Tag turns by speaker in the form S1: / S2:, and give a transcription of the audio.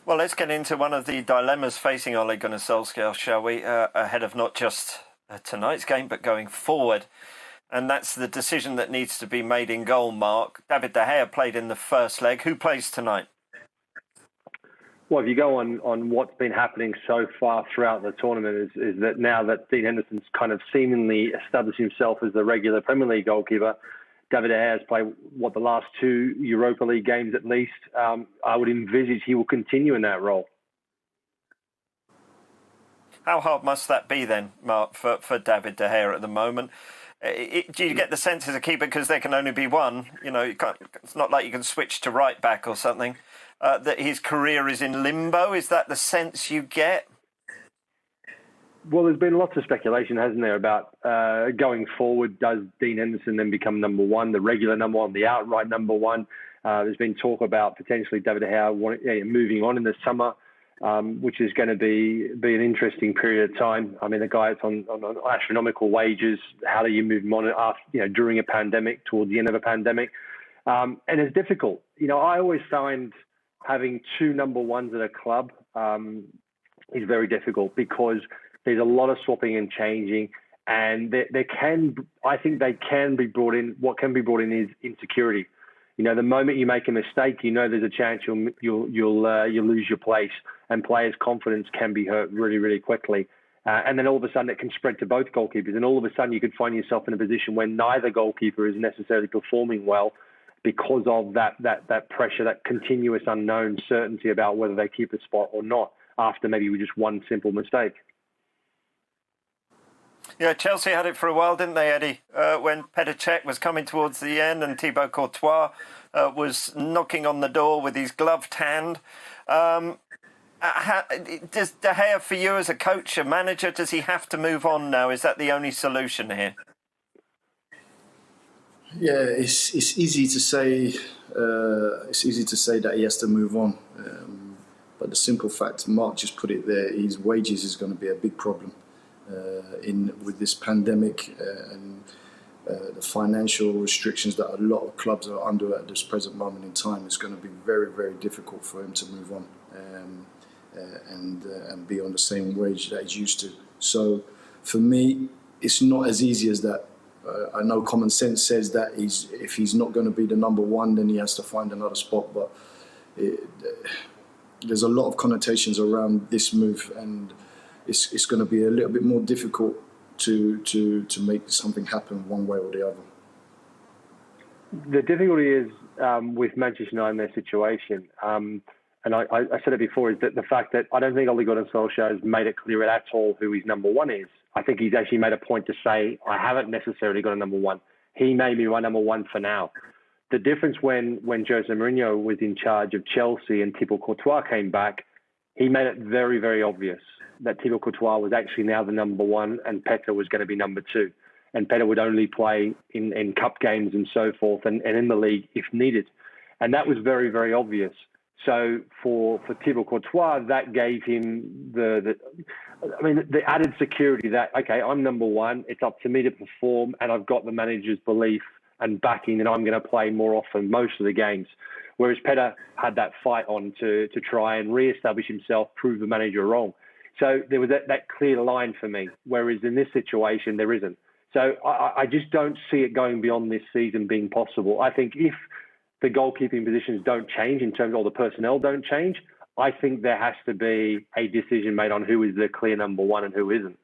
S1: Well, let's get into one of the dilemmas facing Ole Gunnar Solskjaer, shall we, ahead of not just tonight's game, but going forward. And that's the decision that needs to be made in goal, Mark. David De Gea played in the first leg. Who plays tonight?
S2: Well, if you go on what's been happening so far throughout the tournament is that now that Dean Henderson's kind of seemingly established himself as the regular Premier League goalkeeper, David De Gea has played, the last 2 Europa League games at least. I would envisage he will continue in that role.
S1: How hard must that be then, Mark, for David De Gea at the moment? Do you get the sense as a keeper, because there can only be one, it's not like you can switch to right back or something, that his career is in limbo? Is that the sense you get?
S2: Well, there's been lots of speculation, hasn't there, about going forward. Does Dean Henderson then become number one, the regular number one, the outright number one? There's been talk about potentially David De Gea moving on in the summer, which is going to be an interesting period of time. I mean, the guy's on astronomical wages. How do you move him on after, during a pandemic, towards the end of a pandemic? And it's difficult. I always find having 2 number ones at a club is very difficult, because there's a lot of swapping and changing, and I think they can be brought in. What can be brought in is insecurity. The moment you make a mistake, there's a chance you'll lose your place, and players' confidence can be hurt really, really quickly. And then all of a sudden it can spread to both goalkeepers, and all of a sudden you could find yourself in a position where neither goalkeeper is necessarily performing well because of that pressure, that continuous unknown certainty about whether they keep a spot or not after maybe with just one simple mistake.
S1: Yeah, Chelsea had it for a while, didn't they, Eddie? When Petr Cech was coming towards the end and Thibaut Courtois was knocking on the door with his gloved hand. Does De Gea, for you as a coach, a manager, does he have to move on now? Is that the only solution here?
S3: Yeah, it's easy to say. It's easy to say that he has to move on, but the simple fact, Mark just put it there, his wages is going to be a big problem. With this pandemic and the financial restrictions that a lot of clubs are under at this present moment in time, it's going to be very, very difficult for him to move on and be on the same wage that he's used to. So for me, it's not as easy as that. I know common sense says that if he's not going to be the number one, then he has to find another spot. But there's a lot of connotations around this move, and it's going to be a little bit more difficult to make something happen one way or the other.
S2: The difficulty is with Manchester United in their situation, and I said it before, is that the fact that I don't think Ole Gunnar Solskjaer has made it clear at all who his number one is. I think he's actually made a point to say, I haven't necessarily got a number one. He may be my number one for now. The difference when Jose Mourinho was in charge of Chelsea and Thibaut Courtois came back, he made it very, very obvious that Thibaut Courtois was actually now the number one and Petr was going to be number two. And Petr would only play in cup games and so forth and in the league if needed. And that was very, very obvious. So for Thibaut Courtois, that gave him the added security that, okay, I'm number one, it's up to me to perform, and I've got the manager's belief and backing that I'm going to play more often most of the games. Whereas Petr had that fight on to try and re-establish himself, prove the manager wrong. So there was that clear line for me, whereas in this situation, there isn't. So I just don't see it going beyond this season being possible. I think if the goalkeeping positions don't change in terms of all the personnel don't change, I think there has to be a decision made on who is the clear number one and who isn't.